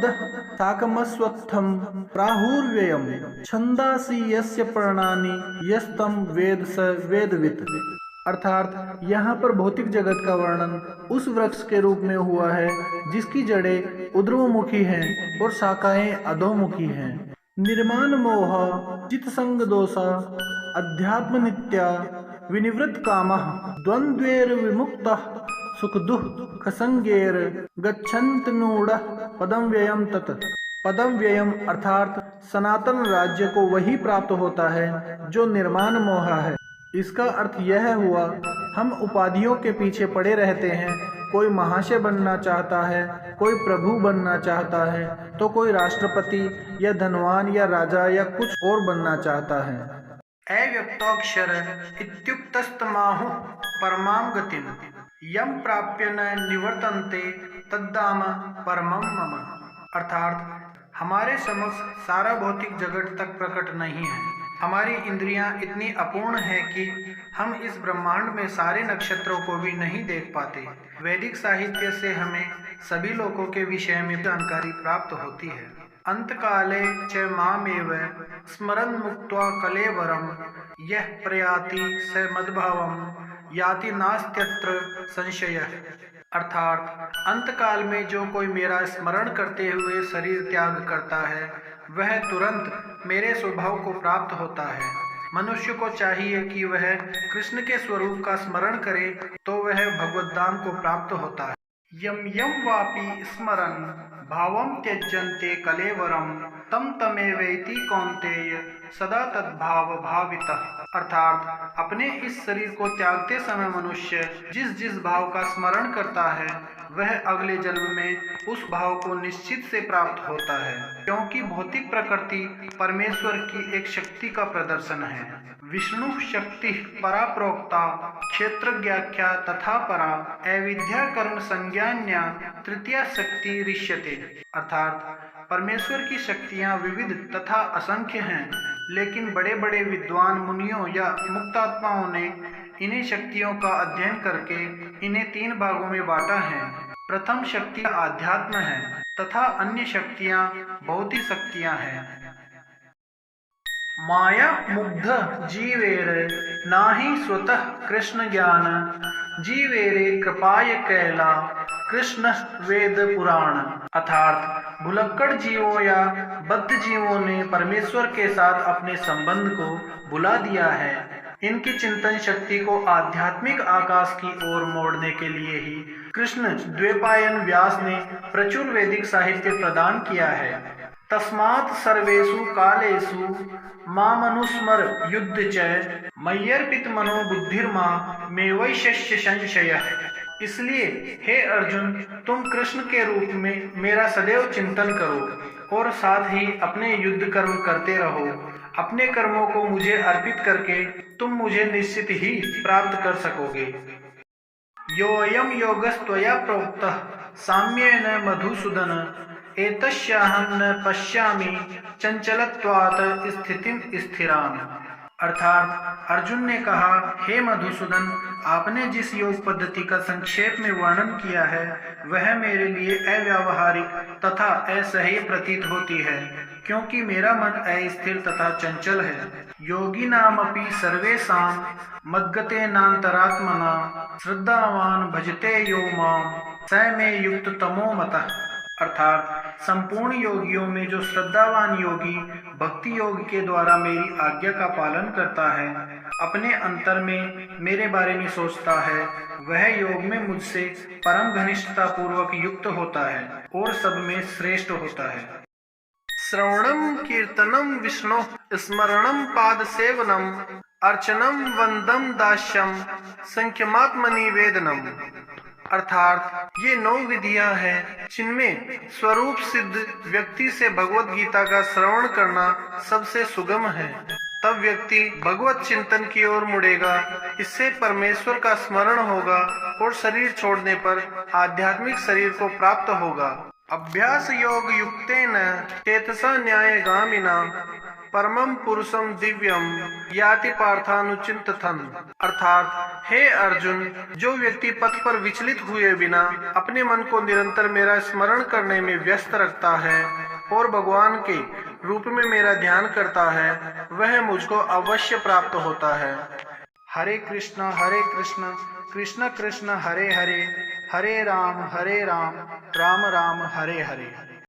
मदः साकमस्वत्थं प्राहुर्व्ययम् छन्दांसि यस्य पर्णानि यस्तं वेद स वेदवित्। अर्थात यहाँ पर भौतिक जगत का वर्णन उस वृक्ष के रूप में हुआ है जिसकी जड़ें ऊर्ध्वमुखी हैं और शाखाएं अधोमुखी हैं। निर्माण मोह चित संग दोषा अध्यात्म नित्या विनिवृत्त कामः द्वंद्वेर विमुक्तः सुख दुख संगेर गच्छन्तनूढ़ पदम व्ययम तत्। पदम व्ययम अर्थात सनातन राज्य को वही प्राप्त होता है जो निर्माण मोह है। इसका अर्थ यह हुआ, हम उपाधियों के पीछे पड़े रहते हैं। कोई महाशय बनना चाहता है, कोई प्रभु बनना चाहता है, तो कोई राष्ट्रपति या धनवान या राजा या कुछ और बनना चाहता है। अव्यक्तोक्षर इत्युक्तस्तमाहु परमां गतिं यम प्राप्य न निवर्तन्ते तद्धाम परमं मम। अर्थात हमारे समक्ष सारा भौतिक जगत तक प्रकट नहीं है। हमारी इंद्रियां इतनी अपूर्ण है कि हम इस ब्रह्मांड में सारे नक्षत्रों को भी नहीं देख पाते। वैदिक साहित्य से हमें सभी लोकों के विषय में जानकारी प्राप्त होती है। अंतकाले च मामेव स्मरन् मुक्त्वा कलेवरम यः प्रयाति स मद्भावम याति नास्त्यत्र संशयः। अर्थात अंतकाल में जो कोई मेरा स्मरण करते हुए शरीर त्याग करता है वह तुरंत मेरे स्वभाव को प्राप्त होता है। मनुष्य को चाहिए कि वह कृष्ण के स्वरूप का स्मरण करे तो वह भगवद्धाम को प्राप्त होता है। यम यम वापि स्मरन् भावं त्यजन्ते कलेवरम तम तमेवेति कौन्तेय सदा तद्भाव भावितः। अर्थात अपने इस शरीर को त्यागते समय मनुष्य जिस जिस भाव का स्मरण करता है वह अगले जन्म में उस भाव को निश्चित से प्राप्त होता है, क्योंकि भौतिक प्रकृति परमेश्वर की एक शक्ति का प्रदर्शन है। विष्णु शक्ति परा प्रोक्ता क्षेत्रज्ञाख्या तथा परा अविद्या कर्म संज्ञान्या तृतीया शक्ति ऋष्यते। अर्थात परमेश्वर की शक्तियां विविध तथा असंख्य हैं, लेकिन बड़े बड़े विद्वान मुनियों या मुक्तात्माओं ने इन्हीं शक्तियों का अध्ययन करके इन्हें 3 भागों में बांटा है। प्रथम शक्ति आध्यात्म है तथा अन्य शक्तियां भौतिक शक्तियां हैं। माया मुग्ध जीवेर नाही स्वतः कृष्ण ज्ञान जीवेरे कृपाय कैला कृष्ण वेद पुराण। अर्थात भुलक्कड़ जीवों या बद्ध जीवों ने परमेश्वर के साथ अपने संबंध को भुला दिया है। इनकी चिंतन शक्ति को आध्यात्मिक आकाश की ओर मोड़ने के लिए ही कृष्ण द्वैपायन व्यास ने प्रचुर वैदिक साहित्य प्रदान किया है। तस्मात् सर्वेषु कालेषु मामनुस्मर युद्ध च मय्यर्पित मनो बुद्धिर्मा मे वैशस्य संशयः। इसलिए हे अर्जुन, तुम कृष्ण के रूप में मेरा सदैव चिंतन करो और साथ ही अपने युद्ध कर्म करते रहो। अपने कर्मों को मुझे अर्पित करके तुम मुझे निश्चित ही प्राप्त कर सकोगे। योऽयं योगस्त्वया प्रोक्तः साम्येन मधुसूदन एतस्याहं न पश्यामि चंचलत्वात् स्थितिं स्थिराम्। अर्थात अर्जुन ने कहा, हे मधुसूदन, आपने जिस योग पद्धति का संक्षेप में वर्णन किया है वह मेरे लिए अव्यावहारिक तथा असह्य प्रतीत होती है, क्योंकि मेरा मन अस्थिर तथा चंचल है। योगी नाम अपि सर्वेषां मद्गतेनान्तरात्मना श्रद्धावान भजते यो मां स मे युक्त तमो मतः। अर्थात संपूर्ण योगियों में जो श्रद्धावान योगी भक्ति योग के द्वारा मेरी आज्ञा का पालन करता है, अपने अंतर में मेरे बारे में सोचता है, वह योग में मुझसे परम घनिष्ठता पूर्वक युक्त होता है और सब में श्रेष्ठ होता है। श्रवणम कीर्तनम विष्णु स्मरणम पाद सेवनम अर्चनम वंदम दास्यम संख्यमात्मनि वेदनम। अर्थात ये 9 विधियां हैं जिनमें स्वरूप सिद्ध व्यक्ति से भगवत गीता का श्रवण करना सबसे सुगम है। तब व्यक्ति भगवत चिंतन की ओर मुड़ेगा, इससे परमेश्वर का स्मरण होगा और शरीर छोड़ने पर आध्यात्मिक शरीर को प्राप्त होगा। अभ्यास योग युक्तेन चेतसा न्यायगामिना परमं पुरुषम दिव्यम याति पार्थानुचिंतथन। अर्थात हे अर्जुन, जो व्यक्ति पथ पर विचलित हुए बिना अपने मन को निरंतर मेरा स्मरण करने में व्यस्त रखता है और भगवान के रूप में मेरा ध्यान करता है, वह मुझको अवश्य प्राप्त होता है। हरे कृष्ण कृष्ण कृष्ण हरे हरे, हरे राम राम राम हरे हरे।